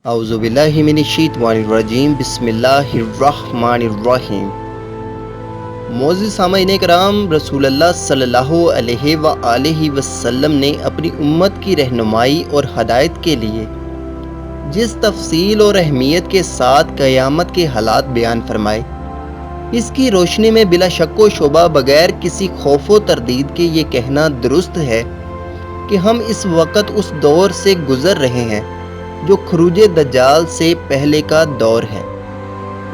اعوذ باللہ من الشیطان الرجیم بسم اللہ الرحمن الرحیم۔ معزز سامعین کرام، رسول اللہ صلی اللہ علیہ وآلہ وسلم نے اپنی امت کی رہنمائی اور ہدایت کے لیے جس تفصیل اور اہمیت کے ساتھ قیامت کے حالات بیان فرمائے، اس کی روشنی میں بلا شک و شبہ بغیر کسی خوف و تردید کے یہ کہنا درست ہے کہ ہم اس وقت اس دور سے گزر رہے ہیں جو خروج دجال سے پہلے کا دور ہے۔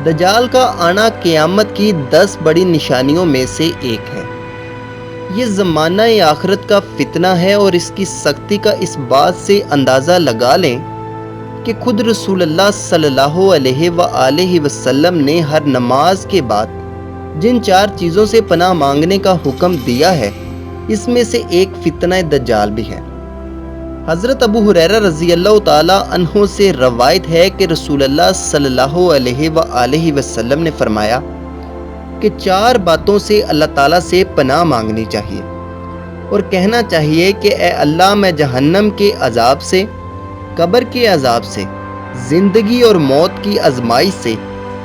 دجال کا آنا قیامت کی 10 بڑی نشانیوں میں سے ایک ہے۔ یہ زمانہ آخرت کا فتنہ ہے اور اس کی سختی کا اس بات سے اندازہ لگا لیں کہ خود رسول اللہ صلی اللہ علیہ وآلہ وسلم نے ہر نماز کے بعد جن 4 چیزوں سے پناہ مانگنے کا حکم دیا ہے، اس میں سے ایک فتنہ دجال بھی ہے۔ حضرت ابو ہریرہ رضی اللہ تعالیٰ عنہ سے روایت ہے کہ رسول اللہ صلی اللہ علیہ وآلہ وسلم نے فرمایا کہ 4 باتوں سے اللہ تعالیٰ سے پناہ مانگنی چاہیے اور کہنا چاہیے کہ اے اللہ، میں جہنم کے عذاب سے، قبر کے عذاب سے، زندگی اور موت کی آزمائش سے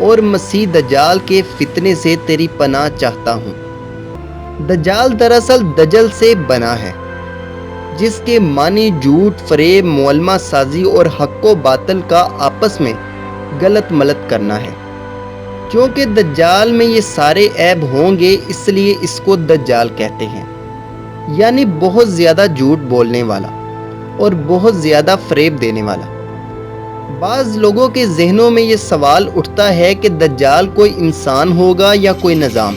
اور مسیح دجال کے فتنے سے تیری پناہ چاہتا ہوں۔ دجال دراصل دجل سے بنا ہے، جس کے معنی جھوٹ، فریب، معلمہ سازی اور حق و باطل کا آپس میں غلط ملت کرنا ہے۔ چونکہ دجال میں یہ سارے عیب ہوں گے، اس لیے اس کو دجال کہتے ہیں، یعنی بہت زیادہ جھوٹ بولنے والا اور بہت زیادہ فریب دینے والا۔ بعض لوگوں کے ذہنوں میں یہ سوال اٹھتا ہے کہ دجال کوئی انسان ہوگا یا کوئی نظام؟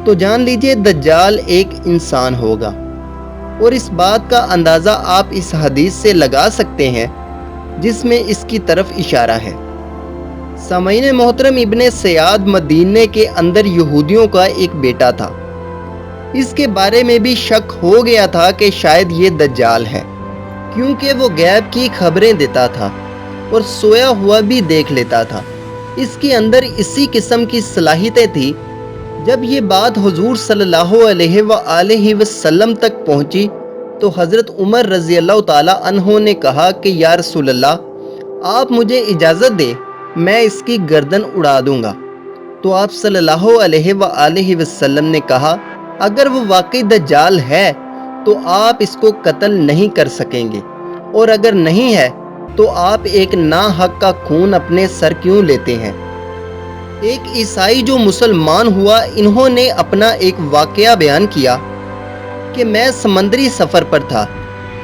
تو جان لیجئے دجال ایک انسان ہوگا، اور اس بات کا اندازہ آپ اس حدیث سے لگا سکتے ہیں جس میں اس کی طرف اشارہ ہے۔ سامعین محترم، ابن سیاد مدینے کے اندر یہودیوں کا ایک بیٹا تھا۔ اس کے بارے میں بھی شک ہو گیا تھا کہ شاید یہ دجال ہے، کیونکہ وہ غیب کی خبریں دیتا تھا اور سویا ہوا بھی دیکھ لیتا تھا۔ اس کے اندر اسی قسم کی صلاحیتیں تھیں۔ جب یہ بات حضور صلی اللہ علیہ وآلہ وسلم تک پہنچی تو حضرت عمر رضی اللہ تعالیٰ عنہ نے کہا کہ یا رسول اللہ، آپ مجھے اجازت دیں، میں اس کی گردن اڑا دوں گا۔ تو آپ صلی اللہ علیہ وآلہ وسلم نے کہا، اگر وہ واقعی دجال ہے تو آپ اس کو قتل نہیں کر سکیں گے، اور اگر نہیں ہے تو آپ ایک ناحق کا خون اپنے سر کیوں لیتے ہیں؟ ایک عیسائی جو مسلمان ہوا، انہوں نے اپنا ایک واقعہ بیان کیا کہ میں سمندری سفر پر تھا،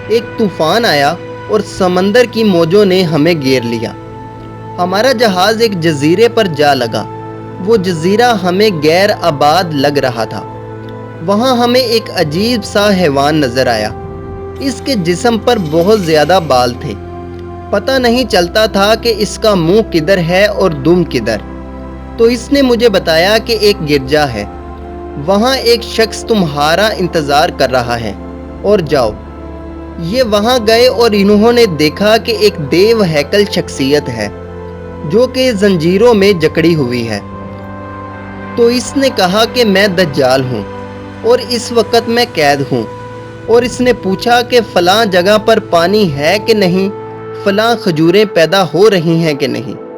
ایک طوفان آیا اور سمندر کی موجوں نے ہمیں گھیر لیا۔ ہمارا جہاز ایک جزیرے پر جا لگا۔ وہ جزیرہ ہمیں غیر آباد لگ رہا تھا۔ وہاں ہمیں ایک عجیب سا حیوان نظر آیا۔ اس کے جسم پر بہت زیادہ بال تھے۔ پتہ نہیں چلتا تھا کہ اس کا منہ کدھر ہے اور دم کدھر۔ تو اس نے مجھے بتایا کہ ایک گرجا ہے، وہاں ایک شخص تمہارا انتظار کر رہا ہے، اور جاؤ۔ یہ وہاں گئے اور انہوں نے دیکھا کہ ایک دیو ہیکل شخصیت ہے جو کہ زنجیروں میں جکڑی ہوئی ہے۔ تو اس نے کہا کہ میں دجال ہوں اور اس وقت میں قید ہوں، اور اس نے پوچھا کہ فلاں جگہ پر پانی ہے کہ نہیں، فلاں کھجوریں پیدا ہو رہی ہیں کہ نہیں۔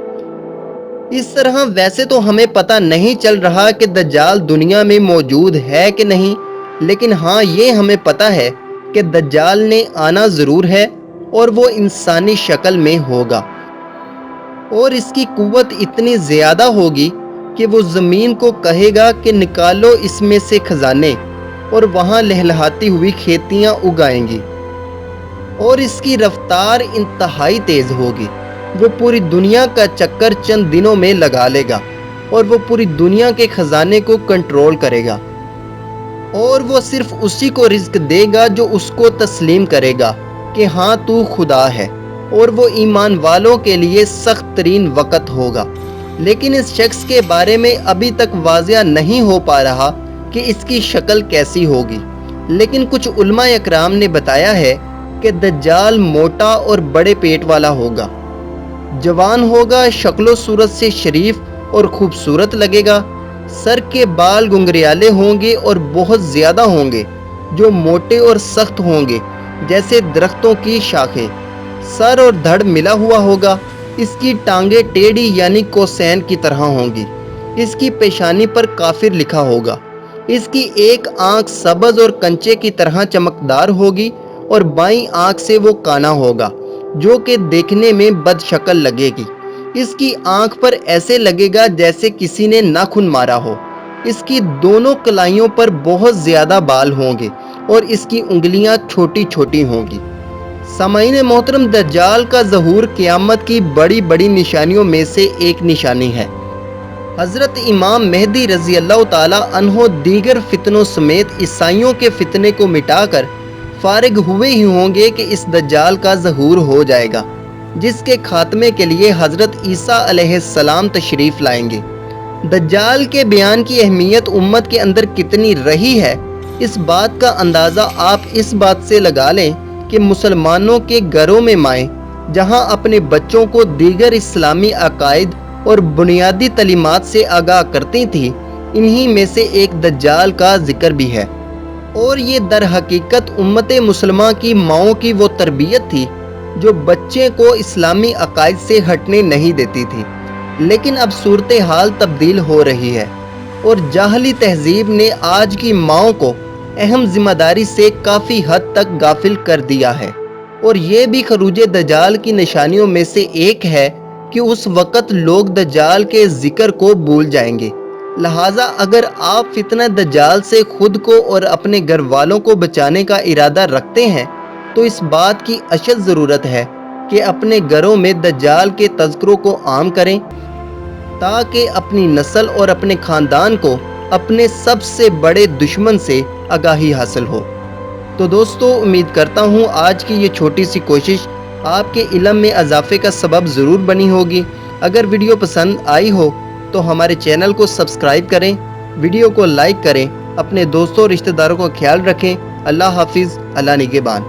اس طرح ویسے تو ہمیں پتہ نہیں چل رہا کہ دجال دنیا میں موجود ہے کہ نہیں، لیکن ہاں یہ ہمیں پتہ ہے کہ دجال نے آنا ضرور ہے اور وہ انسانی شکل میں ہوگا، اور اس کی قوت اتنی زیادہ ہوگی کہ وہ زمین کو کہے گا کہ نکالو اس میں سے خزانے، اور وہاں لہلہاتی ہوئی کھیتیاں اگائیں گی، اور اس کی رفتار انتہائی تیز ہوگی۔ وہ پوری دنیا کا چکر چند دنوں میں لگا لے گا، اور وہ پوری دنیا کے خزانے کو کنٹرول کرے گا، اور وہ صرف اسی کو رزق دے گا جو اس کو تسلیم کرے گا کہ ہاں تو خدا ہے، اور وہ ایمان والوں کے لیے سخت ترین وقت ہوگا۔ لیکن اس شخص کے بارے میں ابھی تک واضح نہیں ہو پا رہا کہ اس کی شکل کیسی ہوگی، لیکن کچھ علماء اکرام نے بتایا ہے کہ دجال موٹا اور بڑے پیٹ والا ہوگا، جوان ہوگا، شکل و صورت سے شریف اور خوبصورت لگے گا، سر کے بال گنگریالے ہوں گے اور بہت زیادہ ہوں گے، جو موٹے اور سخت ہوں گے جیسے درختوں کی شاخیں۔ سر اور دھڑ ملا ہوا ہوگا، اس کی ٹانگیں ٹیڑھی یعنی کوسین کی طرح ہوں گی، اس کی پیشانی پر کافر لکھا ہوگا، اس کی ایک آنکھ سبز اور کنچے کی طرح چمکدار ہوگی اور بائیں آنکھ سے وہ کانا ہوگا جو کہ دیکھنے میں بد شکل لگے گی، اس کی آنکھ پر ایسے لگے گا جیسے کسی نے ناخن مارا ہو، اس کی دونوں کلائیوں پر بہت زیادہ بال ہوں گے اور اس کی انگلیاں چھوٹی چھوٹی ہوں گی۔ سامعین محترم، دجال کا ظہور قیامت کی بڑی بڑی نشانیوں میں سے ایک نشانی ہے۔ حضرت امام مہدی رضی اللہ تعالی عنہ دیگر فتنوں سمیت عیسائیوں کے فتنے کو مٹا کر فارغ ہوئے ہی ہوں گے کہ اس دجال کا ظہور ہو جائے گا، جس کے خاتمے کے لیے حضرت عیسیٰ علیہ السلام تشریف لائیں گے۔ دجال کے بیان کی اہمیت امت کے اندر کتنی رہی ہے، اس بات کا اندازہ آپ اس بات سے لگا لیں کہ مسلمانوں کے گھروں میں مائیں جہاں اپنے بچوں کو دیگر اسلامی عقائد اور بنیادی تعلیمات سے آگاہ کرتی تھیں، انہی میں سے ایک دجال کا ذکر بھی ہے، اور یہ در حقیقت امت مسلمہ کی ماؤں کی وہ تربیت تھی جو بچے کو اسلامی عقائد سے ہٹنے نہیں دیتی تھی۔ لیکن اب صورتحال تبدیل ہو رہی ہے اور جاہلی تہذیب نے آج کی ماؤں کو اہم ذمہ داری سے کافی حد تک غافل کر دیا ہے، اور یہ بھی خروج دجال کی نشانیوں میں سے ایک ہے کہ اس وقت لوگ دجال کے ذکر کو بھول جائیں گے۔ لہٰذا اگر آپ فتنہ دجال سے خود کو اور اپنے گھر والوں کو بچانے کا ارادہ رکھتے ہیں تو اس بات کی اشد ضرورت ہے کہ اپنے گھروں میں دجال کے تذکروں کو عام کریں تاکہ اپنی نسل اور اپنے خاندان کو اپنے سب سے بڑے دشمن سے آگاہی حاصل ہو۔ تو دوستو، امید کرتا ہوں آج کی یہ چھوٹی سی کوشش آپ کے علم میں اضافے کا سبب ضرور بنی ہوگی۔ اگر ویڈیو پسند آئی ہو تو ہمارے چینل کو سبسکرائب کریں، ویڈیو کو لائک کریں، اپنے دوستوں اور رشتہ داروں کا خیال رکھیں۔ اللہ حافظ، اللہ نگہبان۔